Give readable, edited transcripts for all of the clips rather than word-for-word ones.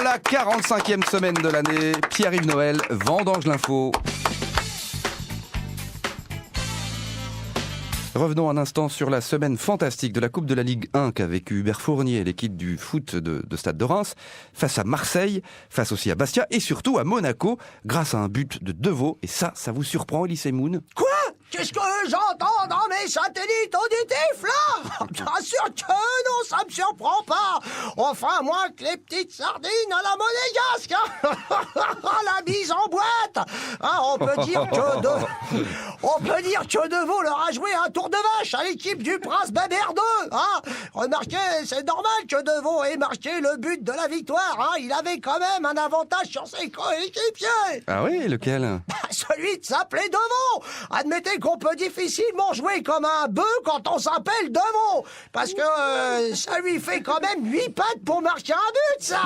voilà, 45e semaine de l'année. Pierre-Yves Noël, Vendange l'info. Revenons un instant sur la semaine fantastique de la Coupe de la Ligue 1 qu'a vécu Hubert Fournier et l'équipe du foot de Stade de Reims, face à Marseille, face aussi à Bastia et surtout à Monaco, grâce à un but de Deveau. Et ça vous surprend, Elise Moon? Quoi? Qu'est-ce que j'entends dans mes satellites auditifs, là? Bien sûr que non, ça me surprend pas. Enfin, moins que les petites sardines à la monégasque, hein. La mise en boîte. Hein, on peut dire que Deveau leur a joué un tour de vache à l'équipe du Prince Bébert 2. Hein. Remarquez, c'est normal que Deveau ait marqué le but de la victoire. Hein. Il avait quand même un avantage sur ses coéquipiers. Ah oui, lequel? Celui de s'appeler Deveau. Admettez qu'on peut difficilement jouer comme un bœuf quand on s'appelle Deveau. Parce que ça lui fait quand même 8 pattes pour marquer un but, ça.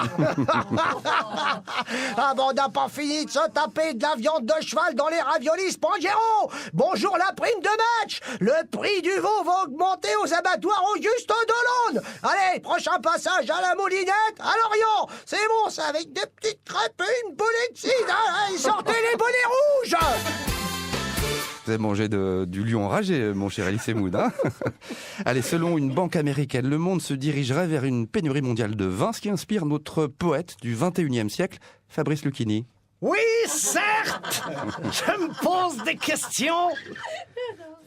Ah bon, on n'a pas fini de se taper de la viande de cheval dans les raviolis Spanghero. Bonjour la prime de match. Le prix du veau va augmenter aux abattoirs Auguste Delaume. Allez, prochain passage à la Moulinette, à Lorient. C'est bon, ça, avec des petites crêpes et une boulet de cidre. Hein. Sortez les bonnets rouges. Vous avez mangé du lion enragé, mon cher Elise Moon, hein. Allez, selon une banque américaine, le monde se dirigerait vers une pénurie mondiale de vin, ce qui inspire notre poète du 21e siècle, Fabrice Lucchini. Oui, certes. Je me pose des questions.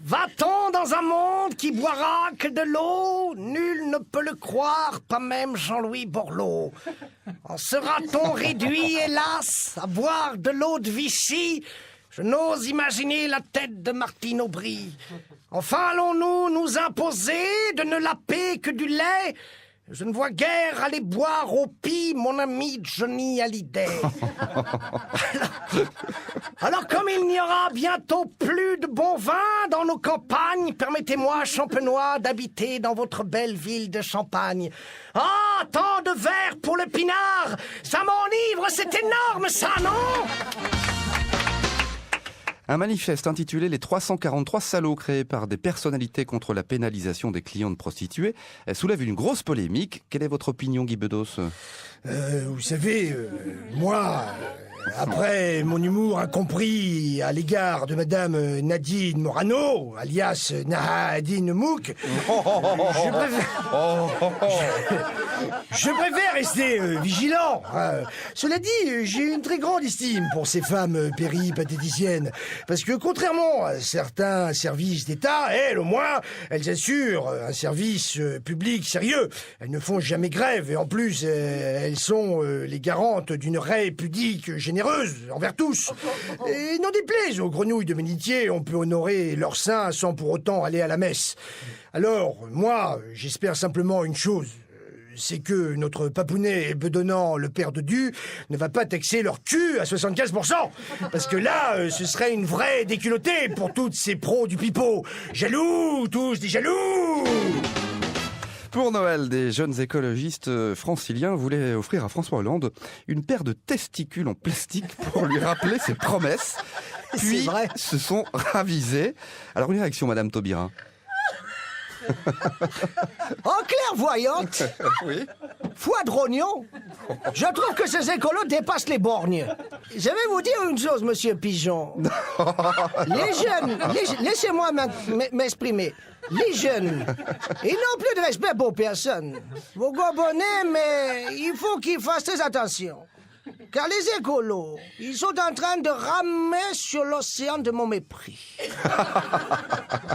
Va-t-on dans un monde qui boira que de l'eau? Nul ne peut le croire, pas même Jean-Louis Borloo. En sera-t-on réduit, hélas, à boire de l'eau de Vichy? Je n'ose imaginer la tête de Martine Aubry. Enfin, allons-nous nous imposer de ne laper que du lait? Je ne vois guère aller boire au pis mon ami Johnny Hallyday. Alors, comme il n'y aura bientôt plus de bon vin dans nos campagnes, permettez-moi, champenois, d'habiter dans votre belle ville de Champagne. Ah, tant de verres pour le pinard! Ça m'enivre, c'est énorme, ça, non? Un manifeste intitulé « Les 343 salauds » créé par des personnalités contre la pénalisation des clients de prostituées soulève une grosse polémique. Quelle est votre opinion, Guy Bedos? Vous savez, moi, après mon humour incompris à l'égard de Madame Nadine Morano, alias Nadine Mouk, je préfère rester vigilant. Cela dit, j'ai une très grande estime pour ces femmes péripatéticiennes, parce que contrairement à certains services d'État, elles, au moins, elles assurent un service public sérieux. Elles ne font jamais grève, et en plus, elles sont les garantes d'une raie pudique généreuse envers tous. Et n'en déplaise aux grenouilles de Ménitier, on peut honorer leur sein sans pour autant aller à la messe. Alors, moi, j'espère simplement une chose. C'est que notre papounet bedonnant le père de Du ne va pas taxer leur cul à 75%. Parce que là, ce serait une vraie déculottée pour toutes ces pros du pipeau. Jaloux, tous des jaloux. Pour Noël, des jeunes écologistes franciliens voulaient offrir à François Hollande une paire de testicules en plastique pour lui rappeler ses promesses. Puis se sont ravisés. Alors une réaction, Madame Taubira? En clairvoyante, Oui. foi de rognon, je trouve que ces écolos dépassent les borgnes. Je vais vous dire une chose, monsieur Pigeon. Les jeunes, laissez-moi m'exprimer. Les jeunes, ils n'ont plus de respect pour personne. Vous comprenez, mais il faut qu'ils fassent très attention. Car les écolos, ils sont en train de ramer sur l'océan de mon mépris.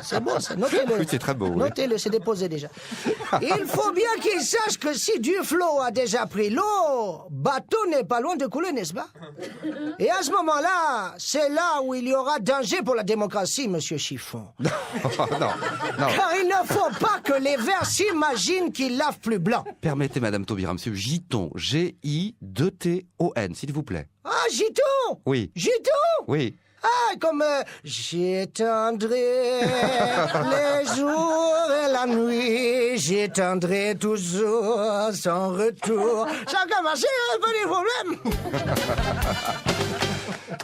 C'est beau, ça. Notez-le. Oui, c'est très beau. Oui. Notez-le, c'est déposé déjà. Il faut bien qu'ils sachent que si Duflo a déjà pris l'eau, bateau n'est pas loin de couler, n'est-ce pas? Et à ce moment-là, c'est là où il y aura danger pour la démocratie, monsieur Chiffon. Non. Car il ne faut pas que les Verts s'imaginent qu'ils lavent plus blanc. Permettez, Madame Taubira, Monsieur Giton, G-I-2-T-O-N, s'il vous plaît. Ah, Giton! Oui. Giton! Oui. Ah, comme j'éteindrai les jours et la nuit, j'éteindrai toujours sans retour. Chacun marché, pas de problème.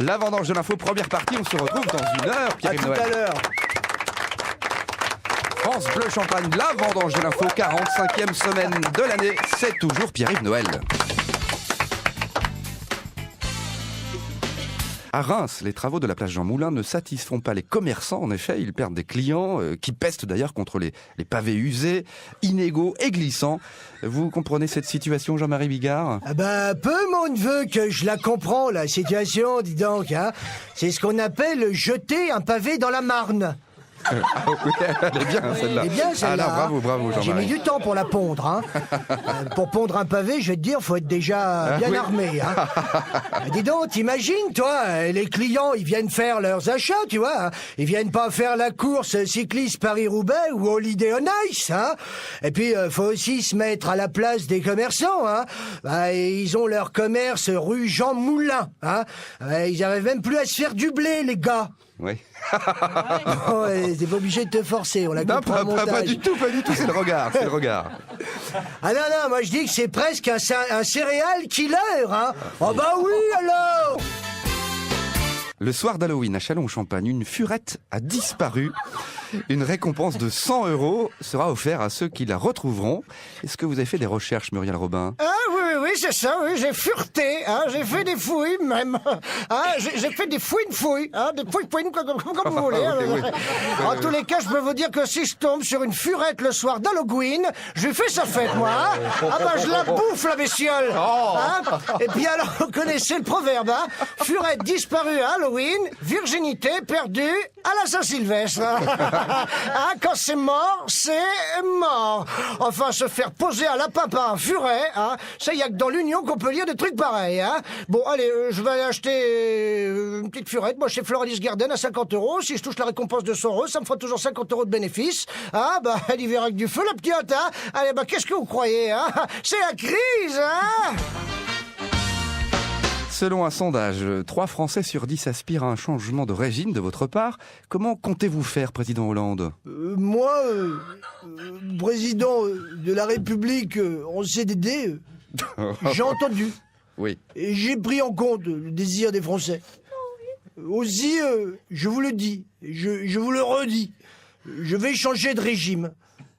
La vendange de l'info, première partie, on se retrouve dans une heure, Pierre-Yves Noël. À tout à l'heure. France Bleu Champagne, la vendange de l'info, 45e semaine de l'année, c'est toujours Pierre-Yves Noël. À Reims, les travaux de la place Jean Moulin ne satisfont pas les commerçants. En effet, ils perdent des clients qui pestent d'ailleurs contre les pavés usés, inégaux et glissants. Vous comprenez cette situation, Jean-Marie Bigard? Ah ben, peu mon neveu que je la comprends, la situation, dis donc. Hein. C'est ce qu'on appelle jeter un pavé dans la Marne. Oui, elle est bien celle-là. Elle est bien celle-là. Ah là, bravo J'ai Jean-Marie. mis du temps pour la pondre. Hein. Pour pondre un pavé, je vais te dire, faut être déjà bien armé. Hein. Dis donc, t'imagines, toi, les clients, ils viennent faire leurs achats, tu vois. Hein. Ils viennent pas faire la course cycliste Paris-Roubaix ou Holiday on Ice. Hein. Et puis, faut aussi se mettre à la place des commerçants. Hein. Bah, ils ont leur commerce rue Jean Moulin. Hein. Ils arrivent même plus à se faire du blé, les gars. Oui. Oh, t'es pas obligé de te forcer, on la Non, comprend au montage. pas du tout, c'est le regard, Ah non, moi je dis que c'est presque un céréal killer, hein. Oh bah oui, alors. Le soir d'Halloween à Châlons-en-Champagne, une furette a disparu. Une récompense de 100 € sera offerte à ceux qui la retrouveront. Est-ce que vous avez fait des recherches, Muriel Robin? Ah oui, c'est ça, oui, j'ai fureté, hein, j'ai fait des fouilles même. Hein, j'ai fait des fouines, hein, des fouines, comme vous voulez. Oui. En tous les cas, je peux vous dire que si je tombe sur une furette le soir d'Halloween, je lui fais sa fête, moi. Hein. Ah bah, je la bouffe, la bestiole. Hein. Et puis alors, vous connaissez le proverbe, hein, furette disparue à Halloween, virginité perdue à la Saint-Sylvestre. Hein, quand c'est mort, c'est mort. Enfin, se faire poser à lapin par un furet, hein, ça y a que dans l'Union qu'on peut lire des trucs pareils. Hein. Bon, allez, je vais aller acheter une petite furette, moi chez Floralis Garden à 50 €. Si je touche la récompense de 100 €, ça me fera toujours 50 € de bénéfice. Ah, bah, elle y verra avec du feu, la petite, hein. Allez, bah, qu'est-ce que vous croyez, hein? C'est la crise, hein? Selon un sondage, 3 Français sur 10 aspirent à un changement de régime de votre part. Comment comptez-vous faire, président Hollande? Moi, président de la République en CDD, j'ai entendu. Oui. Et j'ai pris en compte le désir des Français. Aussi, je vous le dis, je vous le redis, je vais changer de régime.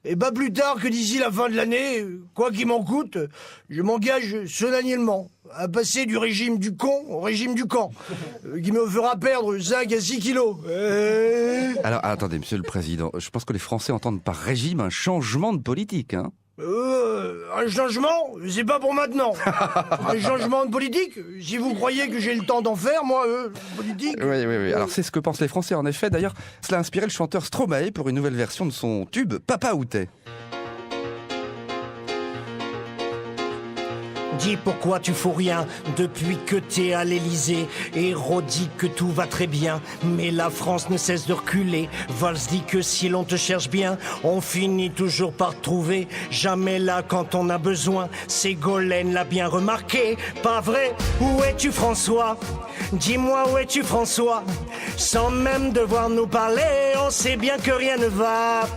Et pas plus tard que d'ici la fin de l'année, quoi qu'il m'en coûte, je m'engage solennellement à passer du régime du con au régime du camp, qui me fera perdre 5 à 6 kilos. Alors, attendez, monsieur le président, je pense que les Français entendent par régime un changement de politique, hein? Un changement, c'est pas pour maintenant. Un changement de politique, si vous croyez que j'ai le temps d'en faire, moi, politique... Oui. Alors, c'est ce que pensent les Français, en effet. D'ailleurs, cela a inspiré le chanteur Stromae pour une nouvelle version de son tube « Papa où t'es ». Dis pourquoi tu fous rien depuis que t'es à l'Élysée. Héros dit que tout va très bien, mais la France ne cesse de reculer. Valls dit que si l'on te cherche bien, on finit toujours par te trouver. Jamais là quand on a besoin, Ségolène l'a bien remarqué. Pas vrai? Où es-tu François? Dis-moi où es-tu François? Sans même devoir nous parler, on sait bien que rien ne va.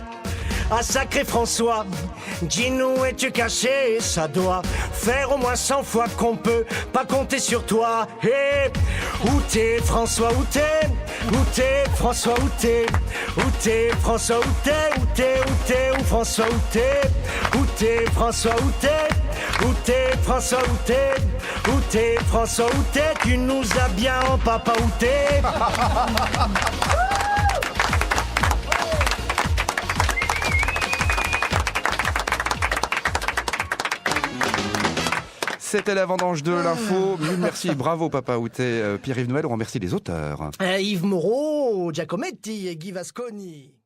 Ah sacré François, dis-nous où es-tu caché? Ça doit faire au moins 100 fois qu'on peut pas compter sur toi. Hey, où t'es François, où t'es? Où t'es François, où t'es? Où t'es François, où t'es? Où t'es, où t'es, où François, où t'es? Où t'es François, où t'es? Où t'es François, où t'es? Où t'es François, où t'es? Tu nous as bien en papa, où t'es? C'était la vendange de l'info. Mille merci, bravo Papa Outé. Pierre-Yves Noël, on remercie les auteurs. Yves Moreau, Giacometti et Guy Vasconi.